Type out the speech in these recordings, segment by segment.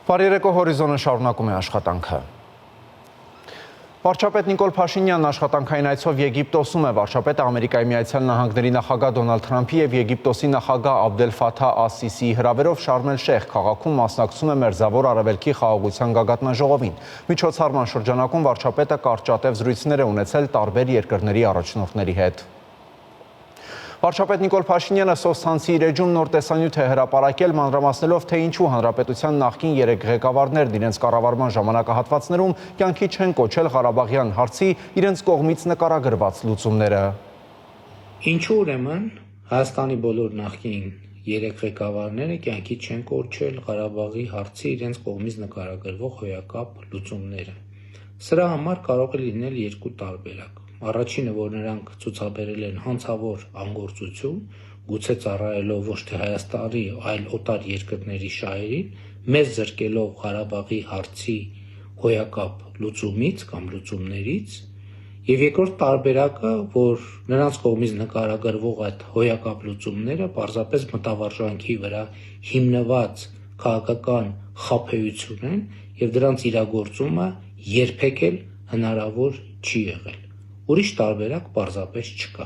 Բարերեկո հորիզոնը շարունակում է աշխատանքը։ Վարչապետ Նիկոլ Փաշինյանն աշխատանքային այցով Եգիպտոսում է։ Վարչապետը Ամերիկայի Միացյալ Նահանգների նախագահ Դոնալդ Թրամփի եւ Եգիպտոսի նախագահ Աբդել Ֆաթահ Աս-Սիսիի հրավերով Շարմ էլ-Շեյխ քաղաքում մասնակցում է Մերձավոր Արևելքի խաղաղության գագաթնաժողովին։ Միջոցառման շրջանակում վարչապետը կարճատև զրույցներ է ունեցել տարբեր երկրների առաջնորդների հետ։ Վարչապետ Նիկոլ Փաշինյանը Սոստանցի իր էջում նոր տեսանյութ է հրապարակել, մանրամասնելով, թե ինչու հանրապետության նախկին 3 ղեկավարներն իրենց կառավարման ժամանակահատվածներում կյանքի չեն կոչել Ղարաբաղյան հարցի իրենց կողմից նկարագրված լուծումները։ Ինչու ուրեմն Հայաստանի բոլոր նախկին 3 ղեկավարները կյանքի չեն կոչել Ղարաբաղի հարցի իրենց կողմից նկարագրվող հոյակապ լուծումները։ Սրա համար կարող է լինել երկու տարբերակ։ Առաջինը, որ նրանք ցուցաբերել են հանցավոր անգործություն, գուցե ծառայելով ոչ թե Հայաստանի, այլ օտար երկրների շահերին, մեզ զրկելով Ղարաբաղի հարցի հոյակապ լուծումից կամ լուծումներից, եւ երկրորդ տարբերակը, որ նրանց կողմից նկարագրվող այդ հոյակապ լուծումները պարզապես մտավարժանքի վրա հիմնված քաղաքական խաբեություն են եւ դրանց իրագործումը երբեք էլ հնարավոր չի եղել։ Ուրիշ տարբերակ պարզապես չկա։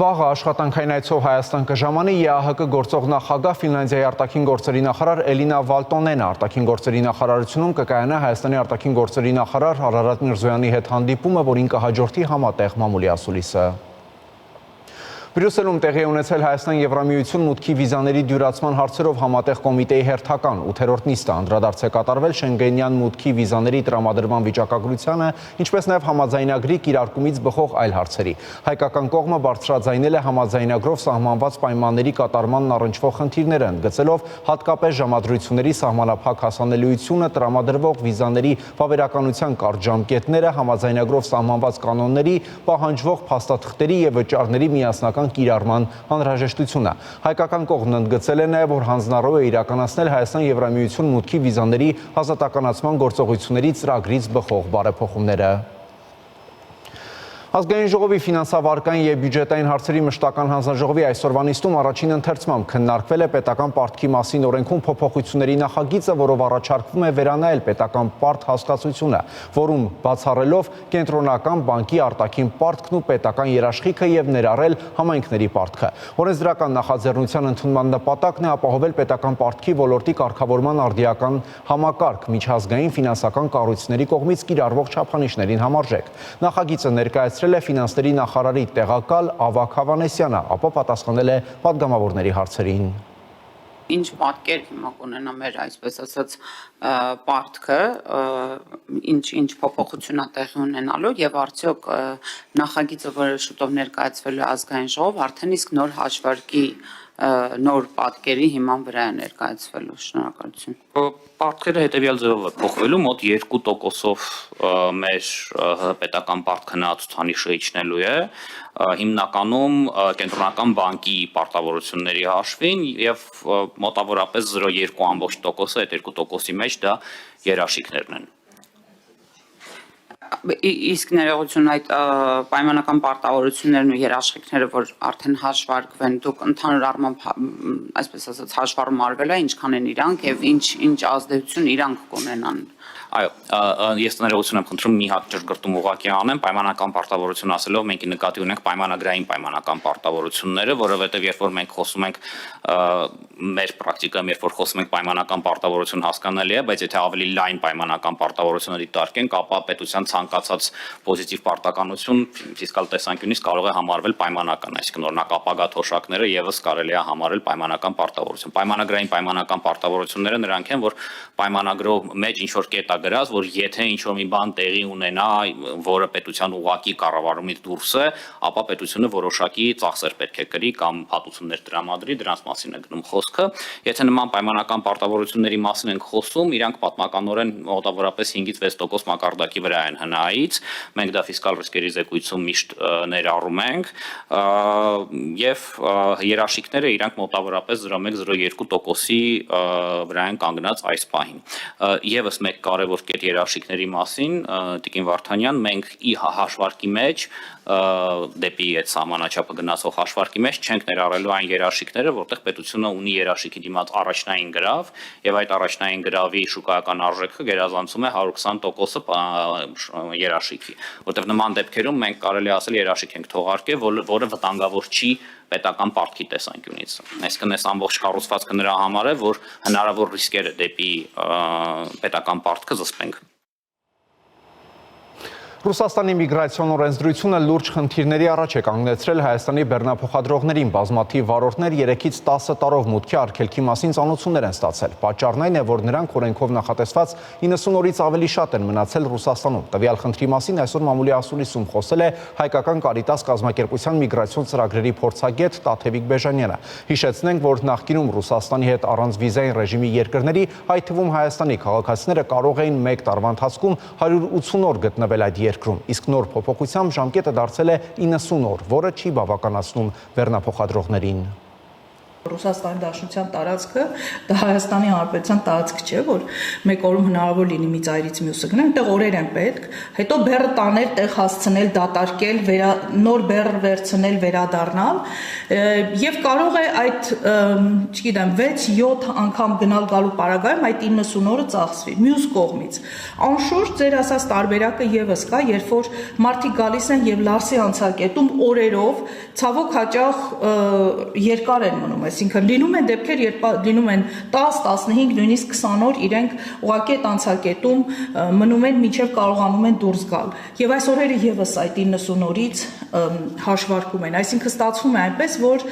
Վաղը աշխատանքային այցով Հայաստան կժամանի ԵԱՀԿ գործող նախագահ Ֆինլանդիայի արտաքին գործերի նախարար Էլինա Վալտոնենը։ Արտաքին գործերի նախարարությունում կկայանա Հայաստանի արտաքին գործերի նախարար Արարատ Միրզոյանի հետ հանդիպումը, որին կհաջորդի համատեղ մամուլի ասուլիսը։ Բրյուսելում տեղի ունեցել Հայաստան-Եվրամիություն մուտքի վիզաների դյուրացման հարցերով համատեղ կոմիտեի հերթական 8-րդ նիստը անդրադարձ է կատարվել Շենգենյան մուտքի վիզաների տրամադրման վիճակագրությանը, ինչպես նաև համաձայնագրի կիրարկումից բխող այլ հարցերի։ Հայկական կողմը բարձրաձայնել է համաձայնագրով սահմանված պայմանների կատարմանն առնչվող խնդիրները, ընդգծելով հատկապես ժամադրությունների սահմանափակ հասանելիությունը, տրամադրվող վիզաների վավերականության կարճ ժամկետները, համաձայնագրով սահմանված կանոնների, պահանջվող փաստաթղթերի եւ վճարների միասնական կիրառման անհրաժեշտությունը։ Հայկական կողմն ընդգծել է նաև, որ հանձնառու է իրականացնել Հայաստան-Եվրամիություն մուտքի վիզաների ազատականացման գործողությունների ծրագրից բխող բարեփոխումները։ Ազգային ժողովի ֆինանսավարկային եւ բյուջետային հարցերի մշտական հանձնաժողովի այսօրվա նիստում առաջին ընթերցմամբ քննարկվել է պետական պարտքի մասին օրենքում փոփոխությունների նախագիծը, որով առաջարկվում է վերանայել պետական պարտ հասկացությունը, որում բացառելով կենտրոնական բանկի արտաքին պարտքն ու պետական երաշխիքը եւ ներառել համայնքների պարտքը։ Օրենսդրական նախաձեռնության ընդունման նպատակն է ապահովել պետական պարտքի ոլորտի կարգավորման արդիական համակարգ միջազգային ֆինանսական կառույցների կողմից կիրառվող չափանիշներին համարժեք։ Նախագիծը ներկայացրել է ֆինանսների նախարարի տեղակալ Ավագ Հավանեսյանը, ապա պատասխանել է պատգամավորների հարցերին։ Ինչ պատկեր հիմա կունենա մեր այսպես ասած պարտքը, ինչ փոփոխություն է տեղի ունենալու եւ արդյոք նախագիծը, որը շուտով ներկայացվել է ազգային ժողով, արդեն իսկ նոր հաշվարկի նոր պատկերի հիման վրա է ներկայացվելու։ Շնորհակալություն։ Պարտքերը հետևյալ ձևով է փոխվելու, մոտ 2%-ով մեր պետական պարտքը նա ցուցանիշը իջնելու է, հիմնականում կենտրոնական բանկի պարտավորությունների հաշվին եւ մոտավորապես 0.2%, այդ 2%-ի մեջ դա երաշխիքներն են։ Իսկ ներողություն այդ պայմանական պարտավորություններն ու երաշխիքները, որ արդեն հաշվարկվեն, դուք ընդհանուր առմամբ այսպես ասած հաշվառում արվել է ինչքան են իրանք եւ ինչ ազդեցություն իրանք կունենան։ Այո, ես ներողություն եմ խնդրում մի հատ ճշգրտում ուղղակի անեմ, պայմանական պարտավորություն ասելով մենք նկատի ունենք պայմանագրային պայմանական պարտավորությունները, որովհետև երբ որ մենք խոսում ենք մեր պրակտիկայում, երբ որ խոսում ենք պայմանական պարտավորություն հասկանալի է, բայց եթե ավելի լայն պայմանական պարտավորությունների դիտարկենք, ապա պետության ցանկացած պոզիտիվ պարտականություն ֆիսկալ տեսանկյունից կարող է համարվել պայմանական, այսինքն օրինակ ապագա թոշակները եւս կարելի է համարել պայմանական պարտավորություն։ Պայմանագրային պայմանական պարտավորությունները նրանք են, որ պայմանագրով մեջ ինչ որ կետ գրած, որ եթե ինչ-որ մի բան տեղի ունենա, որը պետության ուղղակի կառավարումից դուրս է, ապա պետությունը որոշակի ծախսեր պետք է կրի կամ հատուցումներ տրամադրի, դրանց մասին է գնում խոսքը։ Եթե նման պայմանական պարտավորությունների մասին ենք խոսում, իրանք պատմականորեն մոտավորապես 5-ից 6% մակարդակի վրա են ՀՆԱ-ից, մենք դա ֆիսկալ ռիսկերի զեկույցում միշտ ներառում ենք, եւ երաշխիքները իրանք մոտավորապես 0.1-0.2%-ի վրա են կանգնած այս պահին։ Եվս մեկ կարևոր կարևոր կետ երաշխիքների մասին, Տիկին Վարդանյան, մենք հաշվարկի մեջ դեպի այդ սահմանաչափը գնացող հաշվարկի մեջ չենք ներառելու այն երաշխիքները, որտեղ պետությունը ունի երաշխիքի դիմաց առաջնային գրավ, եւ այդ առաջնային գրավի շուկայական արժեքը գերազանցում է 120%-ը երաշխիքի, որտեղ նման դեպքերում մենք կարելի ասել երաշխիք ենք թողարկել, որը վտանգավոր չի պետական պարտքի տեսանկյունից։ Այսինքն այս ամբողջ կառուցվածքը նրա համար է, որ հնարավոր ռիսկերը դեպի պետական պարտքը զսպենք։ Ռուսաստանի միգրացիոն օրենսդրությունը լուրջ խնդիրների առաջ է կանգնեցրել Հայաստանի բեռնափոխադրողներին, բազմաթիվ վարորդներ 3-ից 10 տարով մուտքի արգելքի մասին ծանոթություններ են ստացել։ Պատճառն այն է, որ նրանք օրենքով նախատեսված 90 օրից ավելի շատ են մնացել Ռուսաստանում։ Տվյալ խնդրի մասին այսօր մամուլի ասուլիսում խոսել է Հայկական Կարիտաս կազմակերպության միգրացիոն ծրագրերի փորձագետ Տաթևիկ Բեժանյանը։ Հիշեցնենք, որ նախկինում Ռուսաստանի հետ առանց վիզային ռեժիմի երկրների, այդ թվում Հայաստանի քաղաքացիները կարող էին 1 տարվա ընթացքում 180 օր գտնվել այդ երկրում, իսկ նոր փոփոխությամբ ժամկետը դարձել է 90 օր, որը չի բավականացնում բեռնափոխադրողներին։ Ռուսաստանի Դաշնության տարածքը դա Հայաստանի Հանրապետության տարածք չէ, որ մեկ օրում հնարավոր լինի մի ծայրից մյուսը գնալ, այնտեղ օրեր են պետք, հետո բեռը տանել, տեղ հասցնել, դատարկել, նոր բեռ վերցնել, վերադառնալ, եւ կարող է այդ, չգիտեմ, 6-7 անգամ գնալ գալու պարագայում այդ 90 օրը ծախսվի։ Մյուս կողմից, անշուշտ ձեր ասած տարբերակը եւս կա, երբ որ մարդիկ գալիս են եւ Լարսի անցակետում օրերով, ցավոք հաճախ երկար են մնում, այսինքն լինում են դեպքեր, երբ լինում են 10, 15, նույնիսկ 20 օր իրենք ուղղակի այդ անցակետում մնում են, մինչև կարողանում են դուրս գալ։ Եվ այս օրերը եւս այդ 90 օրից հաշվարկում են, այսինքն ստացվում է այնպես, որ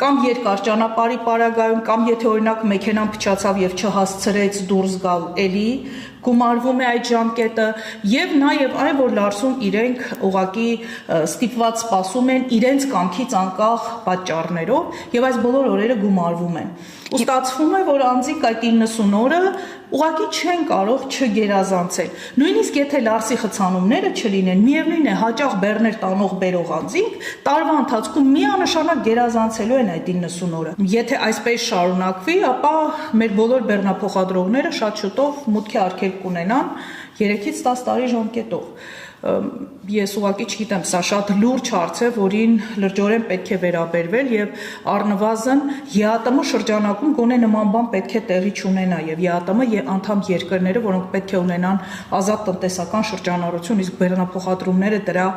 կամ երկար ճանապարհի պարագայում, կամ եթե օրինակ մեքենան փչացավ եւ չհասցրեց դուրս գալ, էլի գումարվում է այդ ժամկետը եւ նաեւ այն, որ Լարսում իրենք ուղղակի ստիպված սպասում են իրենց կամքից անկախ պատճառներով եւ այս բոլոր օրերը գումարվում են։ Ու ստացվում է, որ անձիկ այդ 90 օրը ուղղակի չեն կարող չգերազանցել։ Նույնիսկ եթե Լարսի խցանումները չլինեն, միևնույն է, հաճախ բեռներ տանող բերող անձինք տարվա ընթացքում միանշանակ գերազանցելու են այդ 90 օրը։ Եթե այսպես շարունակվի, ապա մեր բոլոր բեռնափոխադրողները շատ շուտով մուտքի արգելք կունենան 3-ից 10 տարի ժամկետով։ Ես ուղղակի չգիտեմ, սա շատ լուրջ հարց է, որին լրջորեն պետք է վերաբերվել եւ առնվազն ԵԱՏՄ շրջանակում գոնե նման բան պետք է տեղի չունենա եւ ԵԱՏՄ անդամ երկրները, որոնք պետք է ունենան ազատ տնտեսական շրջանառություն, իսկ բեռնափոխադրումները դրա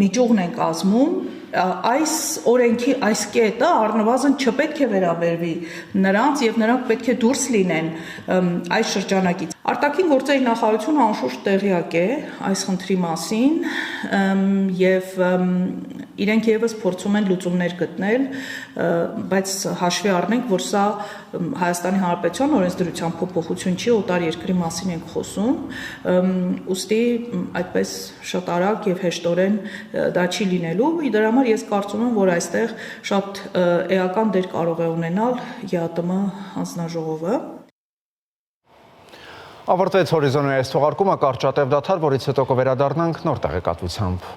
միջուղն են կազմում, այս օրենքի այս կետը առնվազն չպետք է վերաբերվի նրանց եւ նրանք պետք է դուրս լինեն այս շրջանակից։ Արտաքին գործերի նախարարությունը անշուշտ տեղյակ է այս խնդրի մասին եւ իրենք եւս փորձում են լուծումներ գտնել, բայց հաշվի առնենք, որ սա Հայաստանի Հանրապետության օրենսդրության փոփոխություն չի, օտար երկրի մասին ենք խոսում, ուստի այդպես շատ արագ եւ հեշտորեն դա չի լինելու։ Դրա համար ես կարծում եմ, որ այստեղ շատ էական դեր կարող է ունենալ ԵԱՏՄ հանձնաժողովը։ Ավարտվեց Հորիզոնի այս թողարկումը, կարճատև դադար, որից հետո կվերադառնանք նոր տեղեկատվությամբ։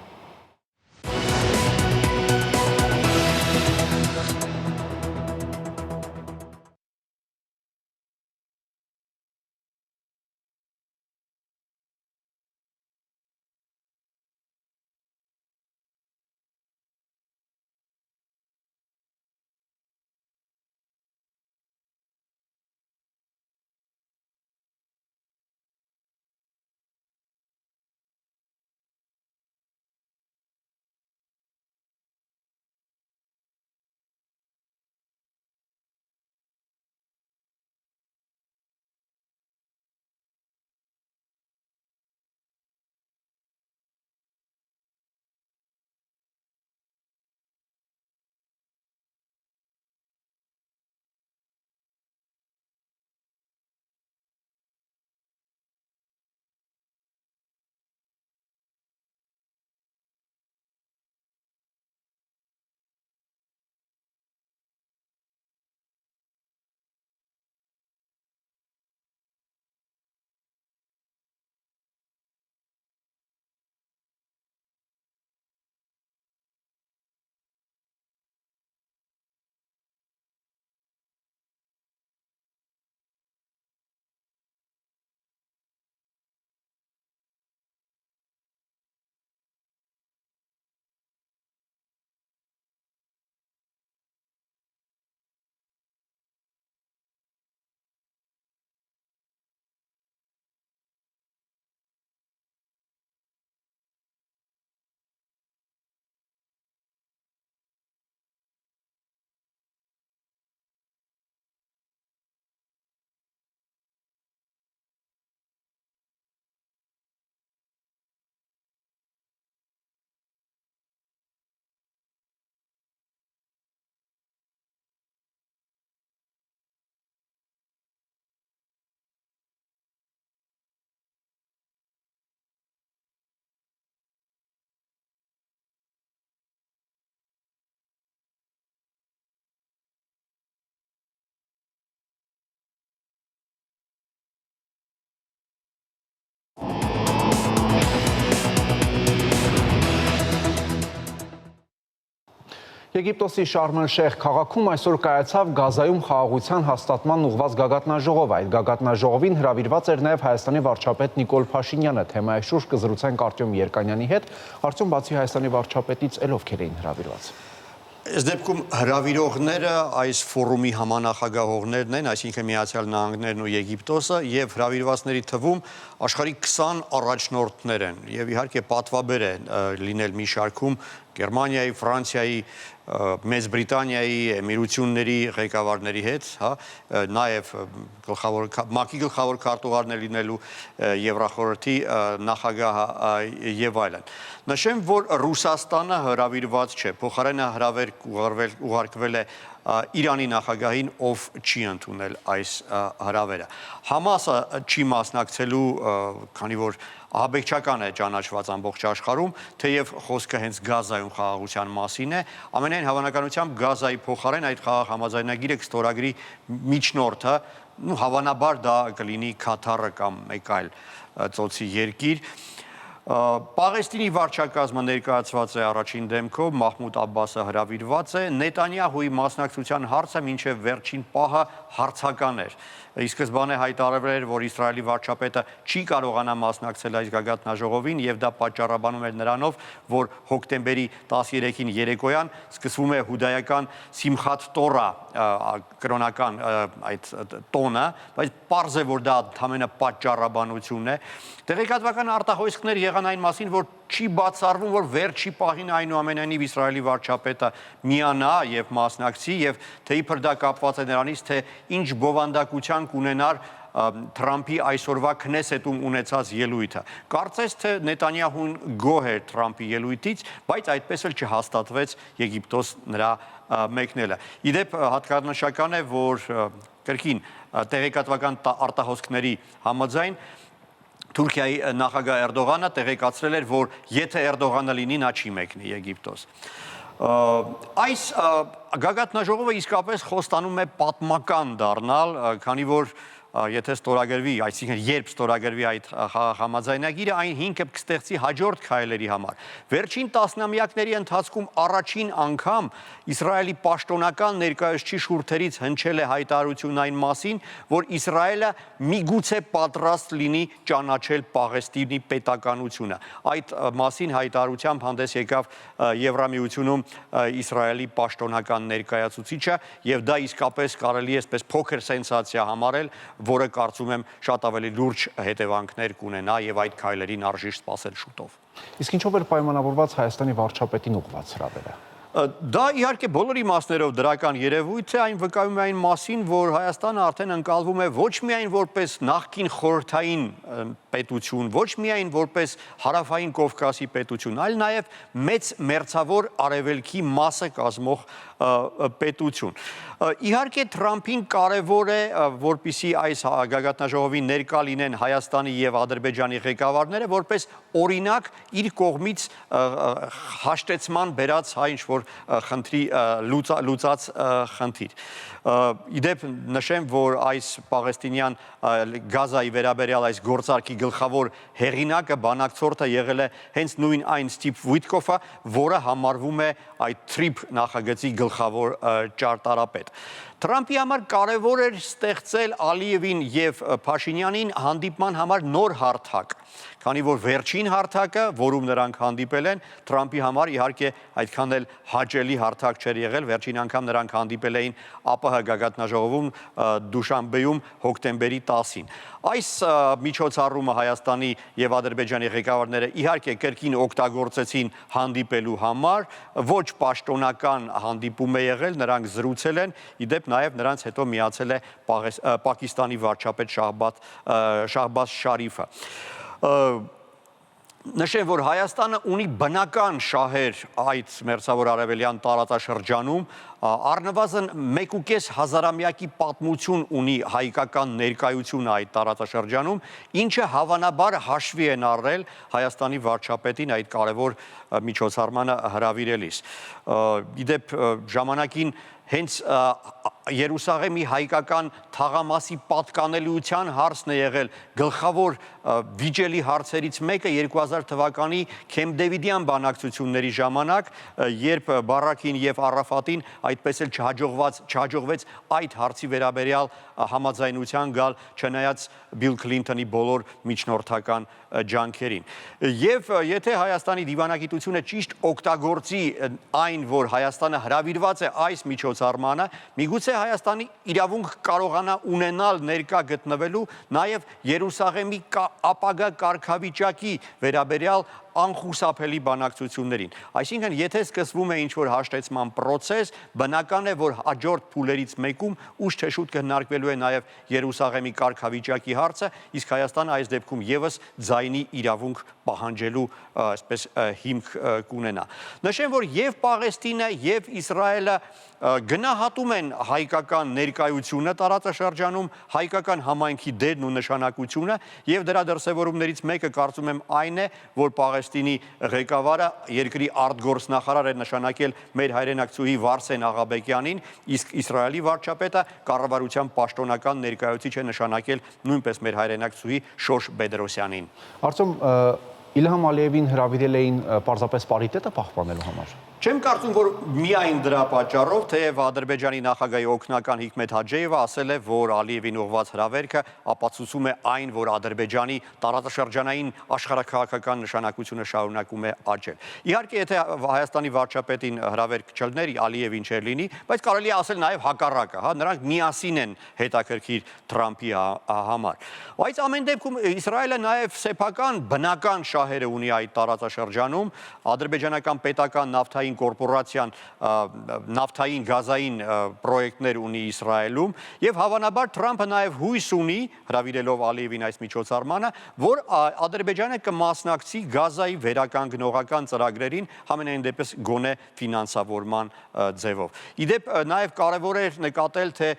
Եգիպտոսի Շարմ el-Շեյխ քաղաքում այսօր կայացավ Գազայում խաղաղության հաստատման ուղղված գագաթնաժողով։ Այդ գագաթնաժողովին հրավիրված էր նաև Հայաստանի վարչապետ Նիկոլ Փաշինյանը։ Թեմայի շուրջ կզրուցենք Արտյոմ Երկանյանի հետ։ Արտյոմ, բացի Հայաստանի վարչապետից ովքեր էին հրավիրված։ Այս դեպքում հրավիրողները այս ֆորումի համանախագահողներն են, այսինքն Միացյալ Նահանգներն ու Եգիպտոսը, եւ հրավիրվածների թվում աշխարհի 20 առաջնորդներ են եւ իհարկե պատվաբեր է լինել մի շարքում Գերմանիայի, Ֆրանսիայի, Մեծ Բրիտանիայի, Էմիրությունների ղեկավարների հետ, հա, նաև ՄԱԿ-ի գլխավոր քարտուղարներ լինելու Եվրախորհրդի նախագահը եւ այլն։ Նշեմ, որ Ռուսաստանը հրավիրված չէ, փոխարենը հրավեր ուղարկվել է Իրանի նախագահին, ով չի ընդունել այս հրավերը։ Համասը չի մասնակցելու, քանի որ ահաբեկչական է ճանաչված ամբողջ աշխարհում, թեև խոսքը հենց Գազայում խաղաղության մասին է, ամենայն հավանականությամբ Գազայի փոխարեն այդ խաղաղ համաձայնագիրը կստորագրի միջնորդը, հավանաբար դա կլինի Քաթարը կամ մեկ այլ ծոցի երկիր։ Պաղեստինի վարչակազմը ներկայացված է առաջին դեմքով, Մահմուդ Աբբասը հրավիրված է, Նետանյահուի մասնակցության հարցը մինչև վերջին պահը հարցական էր։ Ի սկզբանե հայտարարվել էր, որ Իսրայելի վարչապետը չի կարողանա մասնակցել այս գագաթնաժողովին եւ դա պատճառաբանում էր նրանով, որ հոկտեմբերի 13-ին երեկոյան սկսվում է հուդայական Սիմխաթ Տորա կրոնական այդ տոնը, բայց պարզ է, որ դա ընդամենը պատճառաբանություն է։ Տեղեկատվական արտահոսքներ եղան այն մասին, որ չի բացառվում, որ վերջի պահին այնուամենայնիվ Իսրայելի վարչապետը միանա եւ մասնակցի եւ թե իբր դա կապված է նրանից, թե ինչ բովանդակության կունենար Թրամփի այսօրվա Քնեսետում ունեցած ելույթը։ Կարծես թե Նետանյահուն գոհ էր Թրամփի ելույթից, բայց այդպես էլ չհաստատվեց Եգիպտոս նրա մեկնելը։ Իդեպ հատկանշական է, որ կրկին տեղեկատվական արտահոսքների համաձայն Թուրքիայի նախագահ Էրդողանը տեղեկացրել էր, որ եթե Էրդողանը լինի, նա չի մեկնի Եգիպտոս։ Այս գագաթնաժողովը իսկապես խոստանում է պատմական դառնալ, քանի որ եթե ստորագրվի, այսինքն երբ ստորագրվի այդ համաձայնագիրը, այն հիմքը կստեղծի հաջորդ քայլերի համար։ Վերջին տասնամյակների ընթացքում առաջին անգամ Իսրայելի պաշտոնական ներկայացուցիչ շուրթերից հնչել է հայտարարություն այն մասին, որ Իսրայելը միգուցե պատրաստ լինի ճանաչել Պաղեստինի պետականությունը։ Այդ մասին հայտարարությամբ հանդես եկավ Եվրամիությունում Իսրայելի պաշտոնական ներկայացուցիչը, եւ դա իսկապես կարելի է այսպես փոքր սենսացիա համարել, որը կարծում եմ շատ ավելի լուրջ հետևանքներ կունենա եւ այդ քայլերին արժի սպասել շուտով։ Իսկ ինչով էր պայմանավորված Հայաստանի վարչապետին ուղղված հրավերը։ Դա իհարկե բոլոր իմաստներով դրական երևույթ է, այն վկայում է այն մասին, որ Հայաստանը արդեն ընկալվում է ոչ միայն որպես նախկին խորհրդային պետություն, ոչ միայն որպես հարավային Կովկասի պետություն, այլ նաև մեծ մերձավոր արևելքի մասը կազմող պետություն։ Իհարկե Թրամփին կարևոր է, որպեսզի այս գագաթնաժողովին ներկա լինեն Հայաստանի եւ Ադրբեջանի ղեկավարները, որպես օրինակ իր կողմից հաշտեցման բերած հայ ինչ-որ խնդրի լուծած խնդիր։ Իդեպ նշեմ, որ այս պաղեստինյան Գազայի վերաբերյալ այս գործարքի գլխավոր հեղինակը, բանակցորդը եղել է հենց նույն այն Ստիվ Վույթկոֆը, որը համարվում է այդ TRIP նախագծի գլխավոր ճարտարապետ։ Թրամփի համար կարևոր էր ստեղծել Ալիևին եւ Փաշինյանին հանդիպման համար նոր հարթակ, քանի որ վերջին հարթակը, որում նրանք հանդիպել են, Թրամփի համար իհարկե այդքան էլ հաճելի հարթակ չէր եղել, վերջին անգամ նրանք հանդիպել էին ԱՊՀ գագաթնաժողովում Դուշանբեում հոկտեմբերի 10-ին։ Այս միջոցառումը Հայաստանի եւ Ադրբեջանի ղեկավարները իհարկե կրկին օգտագործեցին հանդիպելու համար, ոչ պաշտոնական հանդիպում է եղել, նրանք զրուցել են, իդեպ նաև նրանց հետո միացել է Պակիստանի վարչապետ Շահբազ Շարիֆը։ Նշեմ, որ Հայաստանը ունի բնական շահեր այդ մերձավոր արևելյան տարածաշրջանում, Առնվազն 1.5 հազարամյակի պատմություն ունի հայկական ներկայությունը այդ տարածաշրջանում, ինչը հավանաբար հաշվի են առել Հայաստանի վարչապետին այդ կարևոր միջոցառմանը հրավիրելիս։ Իդեպ ժամանակին հենց Երուսաղեմի հայկական թաղամասի պատկանելիության հարցն է եղել գլխավոր վիճելի հարցերից մեկը 2000 թվականի Քեմփ-Դեվիդյան բանակցությունների ժամանակ, երբ Բարաքին եւ Արաֆատին այդպես էլ չհաջողվեց այդ հարցի վերաբերյալ համաձայնության գալ, չնայած Բիլ Քլինթոնի բոլոր միջնորդական ջանքերին։ Եվ եթե Հայաստանի դիվանագիտությունը ճիշտ օգտագործի այն, որ Հայաստանը հրավիրված է այս միջոցառմանը, միգուցե Հայաստանի իրավունք կարողանա ունենալ ներկա գտնվելու նաև Երուսաղեմի ապագա կարգավիճակի վերաբերյալ անխուսափելի բանակցություններին։ Այսինքն, եթե սկսվում է ինչ-որ հաշտեցման պրոցես, բնական է, որ հաջորդ փուլերից մեկում ուշ թե շուտ կհնարկվելու է նաև Երուսաղեմի կարգավիճակի հարցը, իսկ Հայաստանը այս դեպքում եւս ձայնի իրավունք պահանջելու այսպես հիմք կունենա։ Նշեմ, որ եւ Պաղեստինը եւ Իսրայելը գնահատում են հայկական ներկայությունը տարածաշրջանում, հայկական համայնքի դերն ու նշանակությունը, եւ դրա դրսևորումներից մեկը կարծում եմ այն է, որ Պաղեստինի ղեկավարը երկրի արտգործնախարար է նշանակել մեր հայրենակցուհի Վարսեն Աղաբեկյանին, իսկ Իսրայելի վարչապետը կառավարության պաշտոնական ներկայացուցիչ է նշանակել նույնպես մեր հայրենակցուհի Շոշ Բեդրոսյանին։ Արդյոք Իլհամ Ալիևին հրավիրել էին պարզապես պարիտետը պահպանելու համար։ Չեմ կարծում, որ միայն դրա պատճառով, թեև Ադրբեջանի նախագահի օգնական Հիկմետ Հաջեևը ասել է, որ Ալիևին ուղղված հրավերքը ապացուցում է այն, որ Ադրբեջանի տարածաշրջանային աշխարհաքաղաքական նշանակությունը շարունակում է աճել։ Իհարկե, եթե Հայաստանի վարչապետին հրավերք չլներ, Ալիևին չէր լինի, բայց կարելի է ասել նաև հակառակը, հա, նրանք միասին են հետաքրքիր Թրամփի համար։ Բայց ամեն դեպքում Իսրայելը նաև սեփական բնական շահերը ունի այդ տարածաշրջանում, ադրբեջանական պետական նավթային կորպորացիան նավթային գազային պրոյեկտներ ունի Իսրայելում եւ հավանաբար Թրամփը նաեւ հույս ունի հրավիրելով Ալիևին այս միջոցառմանը, որ Ադրբեջանը կմասնակցի գազայի վերականգնողական ծրագրերին, համենայն դեպս գոնե ֆինանսավորման ձևով։ Իդեպ նաեւ կարեւոր է նկատել, թե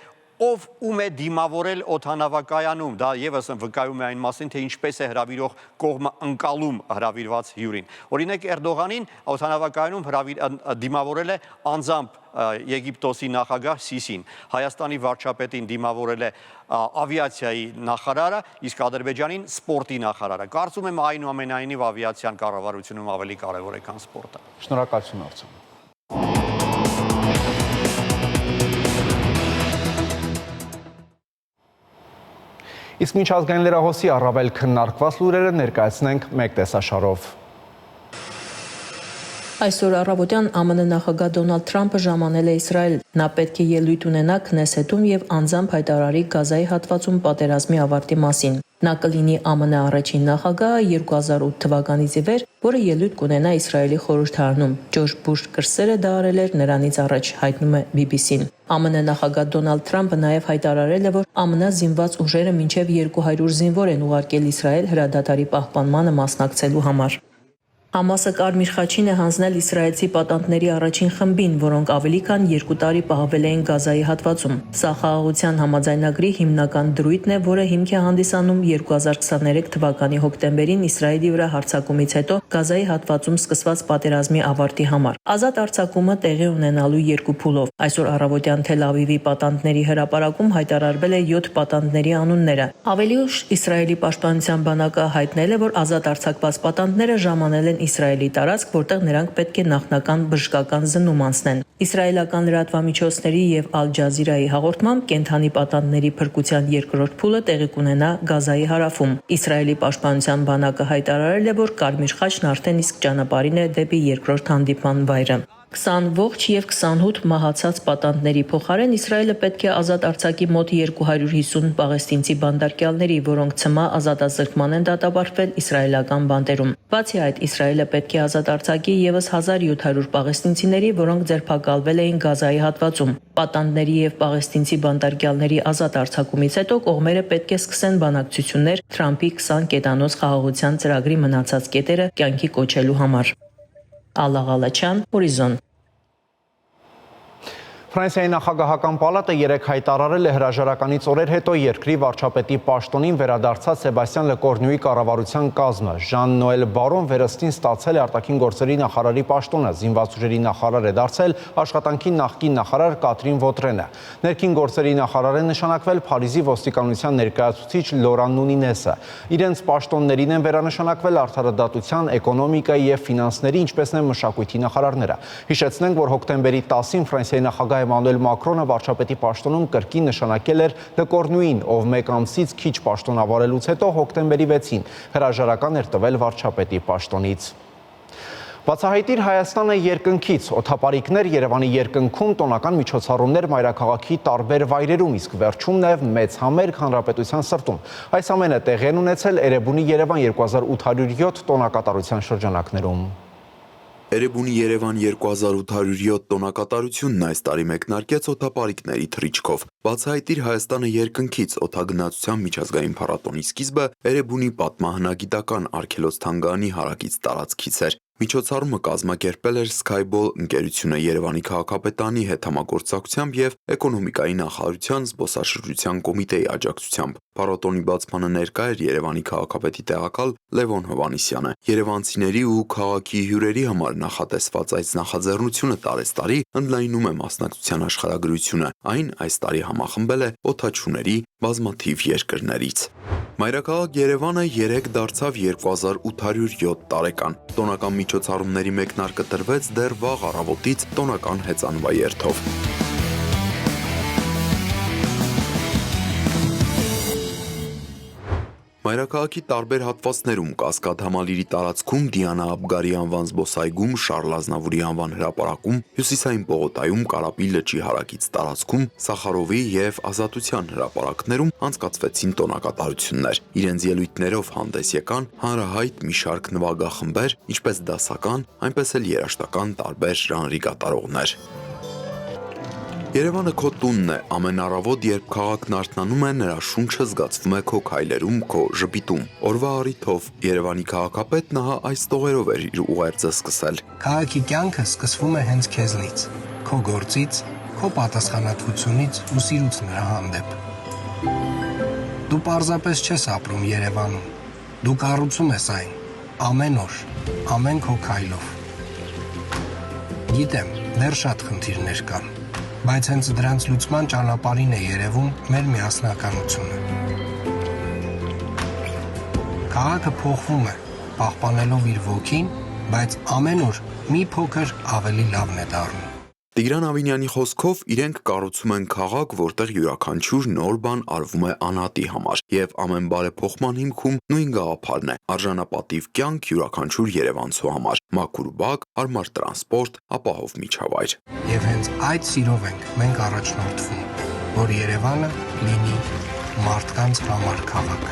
ով ում է դիմավորել օդանավակայանում, դա եւս վկայում է այն մասին, թե ինչպես է հրավիրող կողմը ընկալում հրավիրված հյուրին։ Օրինակ Էրդողանին օդանավակայանում դիմավորել է անձամբ Եգիպտոսի նախագահ Սիսին, Հայաստանի վարչապետին դիմավորել է ավիացիայի նախարարը, իսկ Ադրբեջանին սպորտի նախարարը։ Կարծում եմ այնուամենայնիվ ավիացիան կառավարությունում ավելի կարևոր է, քան սպորտը։ Շնորհակալություն Արցուն։ Իսկ միջազգային լրահոսի առավել քննարկված լուրերը ներկայացնենք մեկ տեսաշարով։ Այսօր առավոտյան ԱՄՆ նախագահ Դոնալդ Թրամփը ժամանել է Իսրայել։ Նա պետք է ելույթ ունենա Քնեսեթում եւ անձամբ հայտարարի Գազայի հատվածում պատերազմի ավարտի մասին։ Նա կլինի ԱՄՆ առաջին նախագահը 2008 թվականից ի վեր, որը ելույթ կունենա Իսրայելի խորհրդարանում։ Ջորջ Բուշ կրսերը դա արել էր նրանից առաջ, հայտնում է BBC-ն։ ԱՄՆ նախագահ Դոնալդ Թրամփը նաև հայտարարել է, որ ԱՄՆ զինված ուժերը մինչև 200 զինվոր են ուղարկել Իսրայել հրադադարի պահպանմանը մասնակցելու համար։ Համասը Կարմիր խաչին է հանձնել իսրայելցի պատանդների առաջին խմբին, որոնք ավելի քան 2 տարի պահվել էին Գազայի հատվածում։ Սա խաղաղության համաձայնագրի հիմնական դրույթն է, որը հիմք է հանդիսանում 2023 թվականի հոկտեմբերին Իսրայելի վրա հարձակումից հետո Գազայի հատվածում սկսված պատերազմի ավարտի համար։ Ազատ արձակումը տեղի ունենալու 2 փուլով։ Այսօր առավոտյան Թել Ավիվի պատանդների հրապարակում հայտարարվել է 7 պատանդների անունները։ Ավելի ուշ Իսրայելի պաշտպանության բանակը հայտնել է, որ ազատ արձակված պատանդները ժամանել են Իսրայելի տարածք, որտեղ նրանք պետք է նախնական բժշկական զննում անցնեն։ Իսրայելական լրատվամիջոցների եւ Ալ Ջազիրայի հաղորդմամբ կենթանի պատանդների փրկության երկրորդ փուլը տեղի կունենա Գազայի հարավում։ Իսրայելի պաշտպանության բանակը հայտարարել է, որ Կարմիր խաչն արդեն իսկ ճանապարհին է դեպի երկրորդ հանդիպման վայրը։ 20 ողջ եւ 28 մահացած պատանդների փոխարեն Իսրայելը պետք է ազատ արձակի մոտ 250 պաղեստինցի բանդարկյալների, որոնք ցմահ ազատազրկման են դատապարտվել իսրայելական բանտերում։ Բացի այդ, Իսրայելը պետք է ազատ արձակի եւս 1700 պաղեստինցիների, որոնք ձերբակալվել էին Գազայի հատվածում։ Պատանդների եւ պաղեստինցի բանդարկյալների ազատ արձակումից հետո կողմերը պետք է սկսեն բանակցություններ Թրամփի 20 կետանոց խաղաղության ծրագրի մնացած կետերը կյանքի կոչելու համար։ Ալաղ Ալաչյան, Օրիզոն։ Ֆրանսիայի նախագահական պալատը երեկ հայտարարել է հրաժարականից օրեր հետո երկրի վարչապետի պաշտոնին վերադարձած Սեբաստիան Լեկորնյուի կառավարության կազմը։ Ժան-Նոել Բարոն վերստին ստացել է արտաքին գործերի նախարարի պաշտոնը, զինված ուժերի նախարար է դարձել աշխատանքի նախկին նախարար Կատրին Վոտրենը։ Ներքին գործերի նախարար է նշանակվել Փարիզի ոստիկանության ներկայացուցիչ Լորան Նունինեսը։ Իրենց պաշտոններին են վերանշանակվել արդարադատության, էկոնոմիկայի և ֆինանսների, ինչպես նաև մշակույթի նախարարները։ Հիշեցնենք, որ հոկտեմբերի 10-ին Ֆրանսիայի նախագահ Էմանուել Մակրոնը վարչապետի պաշտոնում կրկին նշանակել էր Լեկորնյուին, ով մեկ ամսից քիչ պաշտոնավարելուց հետո հոկտեմբերի 6-ին հրաժարական էր տվել վարչապետի պաշտոնից։ Բացահայտիր Հայաստանը երկնքից, օդապարիկներ Երևանի երկնքում, տոնական միջոցառումներ մայրաքաղաքի տարբեր վայրերում, իսկ վերջում նաև մեծ համերգ Հանրապետության սրտում։ Այս ամենը տեղի են ունեցել Էրեբունի Երևան 2807 տոնակատարության շրջանակներում։ Էրեբունի Երևան 2807 տոնակատարությունն այս տարի մեկնարկեց օդապարիկների թռիչքով։ Բացահայտիր Հայաստանը երկնքից օդագնացության միջազգային փառատոնի սկիզբը Էրեբունի պատմահնագիտական արգելոց-թանգարանի հարակից տարածքից էր։ Միջոցառումը կազմակերպել էր Skyball ընկերությունը Երևանի քաղաքապետարանի հետ համագործակցությամբ և Էկոնոմիկայի նախարարության զբոսաշրջության կոմիտեի աջակցությամբ։ Փառատոնի բացմանը ներկա էր Երևանի քաղաքապետի տեղակալ Լևոն Հովհաննիսյանը։ Երևանցիների ու քաղաքի հյուրերի համար նախատեսված այս նախաձեռնությունը տարեցտարի ընդլայնում է մասնակցության աշխարհագրությունը։ Այն այս տարի համախմբել է օդաչուների բազմաթիվ երկրներից։ Մայրաքաղաք Երևանը երեկ դարձավ 2807 տարեկան։ Տոնական միջոցառումների մեկնարկը տրվեց դեռ վաղ առավոտից տոնական հեծանվաերթով։ Մայրաքաղաքի տարբեր հատվածներում Կասկադ համալիրի տարածքում, Դիանա Աբգարի անվան զբոսայգում, Շարլ Ազնավուրի անվան հրապարակում, Հյուսիսային պողոտայում, Կարապի լճի հարակից տարածքում, Սախարովի և Ազատության հրապարակներում անցկացվեցին տոնակատարություններ։ Իրենց ելույթներով հանդես եկան հանրահայտ մի շարք նվագախմբեր, ինչպես դասական, այնպես էլ երաժշտական տարբեր ժանրի կատարողներ։ Երևանը քո տունն է, ամեն առավոտ, երբ քաղաքն արթնանում է, նրա շունչը զգացվում է քո քայլերում, քո ժպիտում։ Օրվա առիթով Երևանի քաղաքապետն ահա այս տողերով էր իր ուղերձը սկսել։ Քաղաքի կյանքը սկսվում է հենց քեզնից, քո գործից, քո պատասխանատվությունից ու սիրուց նրա հանդեպ։ Դու պարզապես չես ապրում Երևանում, դու կառուցում ես այն, ամեն օր, ամեն քո քայլով։ Գիտեմ, դեռ շատ խնդիրներ կան, բայց հենց դրանց լուծման ճանապարհին է երևում մեր միասնականությունը։ Քաղաքը փոխվում է, պահպանելով իր ոգին, բայց ամեն օր մի փոքր ավելի լավն է դառնում։ Տիգրան Ավինյանի խոսքով իրենք կառուցում են քաղաք, որտեղ յուրաքանչյուր նոր բան արվում է անհատի համար, եւ ամեն բարեփոխման հիմքում նույն գաղափարն է՝ արժանապատիվ կյանք յուրաքանչյուր երևանցու համար, մաքուր բակ, հարմար տրանսպորտ, ապահով միջավայր։ Եվ հենց այդ սիրով ենք մենք առաջնորդվում, որ Երևանը լինի մարդկանց համար քաղաք։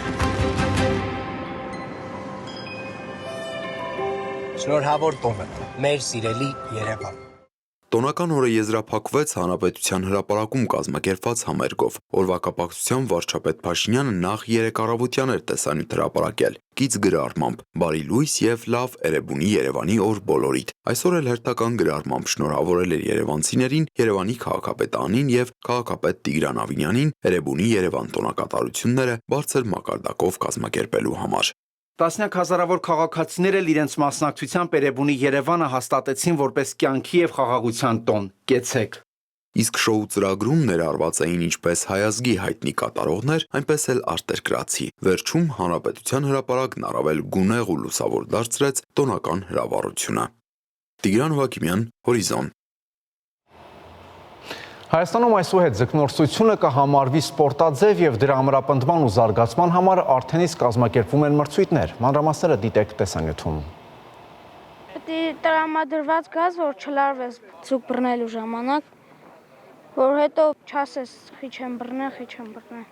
Շնորհավոր տոն, մեր սիրելի Երևան։ Տոնական օրը եզրափակվեց Հանրապետության հրապարակում կազմակերպված համերգով։ Օրվա կապակցությամբ վարչապետ Փաշինյանը նախ երեկ առավոտյան էր տեսանյութ հրապարակել, կից գրառմամբ «Բարի լույս և լավ Էրեբունի Երևանի օր բոլորիդ»։ Այսօր էլ հերթական գրառմամբ շնորհավորել էր երևանցիներին, Երևանի քաղաքապետարանին և քաղաքապետ Տիգրան Ավինյանին Էրեբունի Երևան տոնակատարությունները բարձր մակարդակով կազմակերպելու համար։ Տասնյակ հազարավոր քաղաքացիներ էլ իրենց մասնակցությամբ Էրեբունի Երևանը հաստատեցին որպես կյանքի և խաղաղության տոն։ Կեցեք։ Իսկ շոու ծրագրում ներառված էին ինչպես հայազգի հայտնի կատարողներ, այնպես էլ արտերկրացի։ Վերջում Հանրապետության հրապարակն առավել գունեղ ու լուսավոր դարձրեց տոնական հրավառությունը։ Տիգրան Հովակիմյան, Հորիզոն։ Հայաստանում այսուհետ ձկնորսությունը կհամարվի սպորտաձև և դրա ամրապնդման ու զարգացման համար արդեն իսկ կազմակերպվում են մրցույթներ։ Մանրամասները դիտեք տեսանյութում։ Պետք է տրամադրված գազ, որ չլարվես ձուկ բռնելու ժամանակ, որ հետո չասես խիչ եմ բռնել։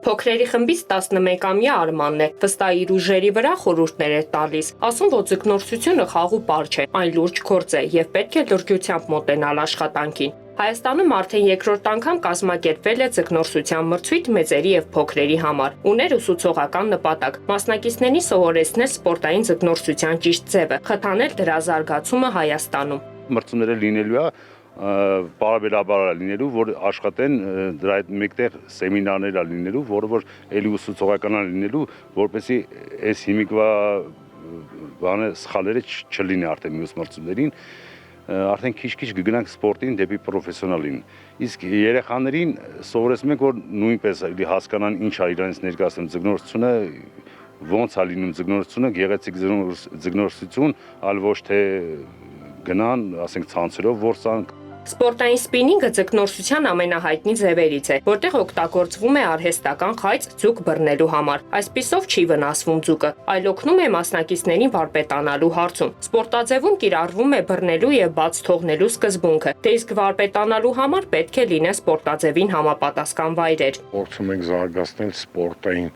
Փոքրերի խմբից 11-ամյա Արմանն է, վստահ իր ուժերի վրա խորհուրդներ է տալիս, ասում, որ ձկնորսությունը խաղու պար չէ, այն լուրջ գործ է և պետք է լրջությամբ մոտենալ աշխատանքին։ Հայաստանում արդեն երկրորդ անգամ կազմակերպվել է ձկնորսության մրցույթ մեծերի և փոքրերի համար, ուներ ուսուցողական նպատակ, մասնակիցներին սովորեցնել սպորտային ձկնորսության ճիշտ ձևը, խթանել դրա զարգացումը Հայաստանում։ Մրցումները լինելու է բարաբերաբար լինելու, որ աշխատեն դրա հետ մեկտեղ սեմինարներ լինելու, որը որ էլի ուսուցողական լինելու, որպեսզի այս հիմիկվա բանը սխալները չլինի արդեն մյուս մրցումներին, արդեն քիչ-քիչ կգնանք սպորտին դեպի պրոֆեսիոնալին։ Իսկ երեխաներին սովորեցնում ենք, որ նույնպես հասկանան ինչ է իրանց ներկայացնում ձգնորսությունը, ոնց է լինում ձգնորսությունը, գեղեցիկ ձգնորսություն, այլ ոչ թե գնան, ասենք ցանցերով որսանք։ Սպորտային սպինինգը ձկնորսության ամենահայտնի ձևերից է, որտեղ օգտագործվում է արհեստական խայծ ձուկ բռնելու համար։ Այսպիսով չի վնասվում ձուկը, այլ օգնում է մասնակիցներին վարպետանալու հարցում։ Սպորտաձևում կիրառվում է բռնելու եւ բաց թողնելու սկզբունքը, դե իսկ վարպետանալու համար պետք է լինեն սպորտաձևին համապատասխան վայրեր։ Փորձում ենք զարգացնել սպորտային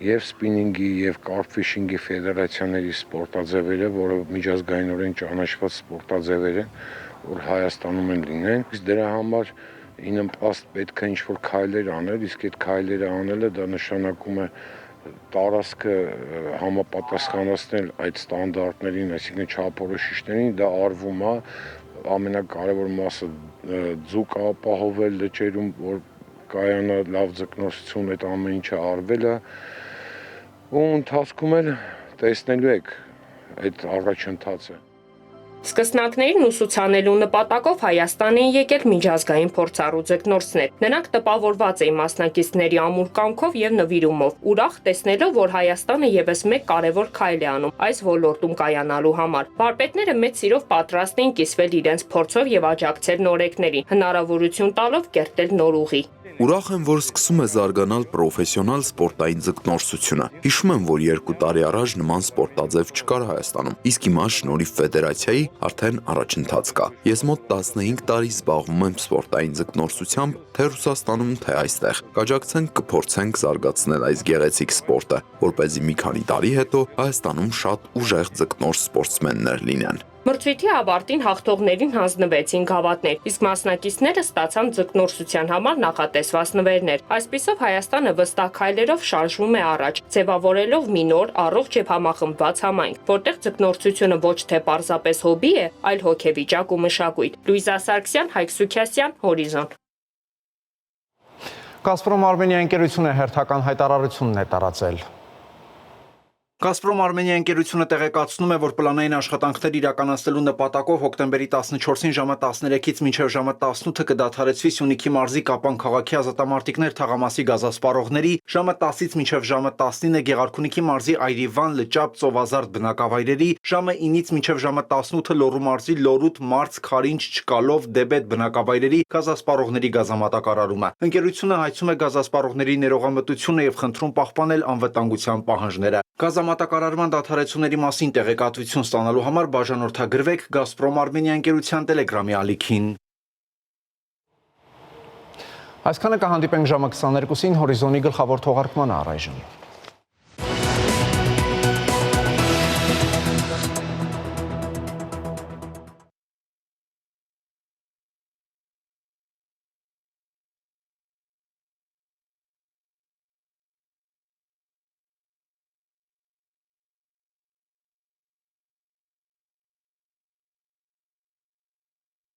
եւ սպինինգի եւ կարփֆիշինգի ֆեդերացիաների սպորտաձևերը, որը միջազգայինորեն ճանաչված սպորտաձևեր են, որ Հայաստանում են լինեն, իսկ դրա համար ինըմպաստ պետք է ինչ-որ քայլեր անել, իսկ այդ քայլերը անելը դա նշանակում է տարածքը համապատասխանեցնել այդ ստանդարտներին, այսինքն չափորոշիչներին, դա արվում է, ամենակարևոր մասը ձուկ ապահովել լճերում, որ կայանա լավ ձկնորսություն, այդ ամեն ինչը արվել է, ու ընթացքում էլ տեսնելու եք այդ առաջընթացը։ Սկսնակներին ուսուցանելու նպատակով Հայաստան են եկել միջազգային փորձառու ձկնորսներ։ Նրանք տպավորված էին մասնակիցների ամուր կամքով եւ նվիրումով, ուրախ տեսնելով, որ Հայաստանը եւս մեկ կարևոր քայլ է անում այս ոլորտում կայանալու համար։ Վարպետները մեծ սիրով պատրաստ էին կիսվել իրենց փորձով եւ աջակցել նորեկներին, հնարավորություն տալով կերտել նոր ուղի։ Ուրախ եմ, որ սկսում է զարգանալ պրոֆեսիոնալ սպորտային ձկնորսությունը։ Հիշում եմ, որ 2 տարի առաջ նման սպորտաձև չկար Հայաստանում, իսկ հիմա շնորհիվ ֆեդերացիայի արդեն առաջընթաց կա։ Ես մոտ 15 տարի զբաղվում եմ սպորտային ձկնորսությամբ, թե Ռուսաստանում, թե այստեղ։ Կաջակցենք, կփորձենք զարգացնել այս գեղեցիկ սպորտը, որպեսզի մի քանի տարի հետո Հայաստանում շատ ուժեղ ձկնորս սպորտսմեններ լինեն։ Մրցույթի ավարտին հաղթողներին հանձնվեցին գավաթներ, իսկ մասնակիցները ստացան ձկնորսության համար նախատեսված նվերներ։ Այսպիսով Հայաստանը վստահ քայլերով շարժվում է առաջ, ձևավորելով մի նոր, առողջ եւ համախմբված համայնք, որտեղ ձկնորսությունը ոչ թե պարզապես հոբի է, այլ հոգեվիճակ ու մշակույթ։ Լուիզա Սարգսյան, Հայկ Սուքիասյան, Հորիզոն։ Գազպրոմ Արմենիա ընկերությունը հերթական հայտարարությունն է տարածել։ Գազպրոմ Արմենիա ընկերությունը տեղեկացնում է, որ պլանային աշխատանքներ իրականացնելու նպատակով հոկտեմբերի 14-ին ժամը 13-ից մինչև ժամը 18-ը կդադարեցվի Սյունիքի մարզի Կապան քաղաքի ազատամարտիկներ թաղամասի գազասպառողների, ժամը 10-ից մինչև ժամը 19-ը Գեղարքունիքի մարզի Այրիվան, Լճապ, Ծովազարդ բնակավայրերի, ժամը 9-ից մինչև ժամը 18-ը Լոռու մարզի Լոռութ, Մարց, Խարինչ, Չկալով, Դեբետ բնակավայրերի գազասպառողների գազամատակարարումը։ Ընկերությունը հայցում է գազասպառողների ներողամտությունը եւ խնդրում պահպանել անվտանգության պահանջները։ Գազամատակարարման դադարեցումների մասին տեղեկատվություն ստանալու համար բաժանորդագրվեք Գազպրոմ Արմենիա ընկերության Տելեգրամի ալիքին։ Այսքանը կհանդիպենք ժամը 22-ին Հորիզոնի գլխավոր թողարկմանը առայժմ։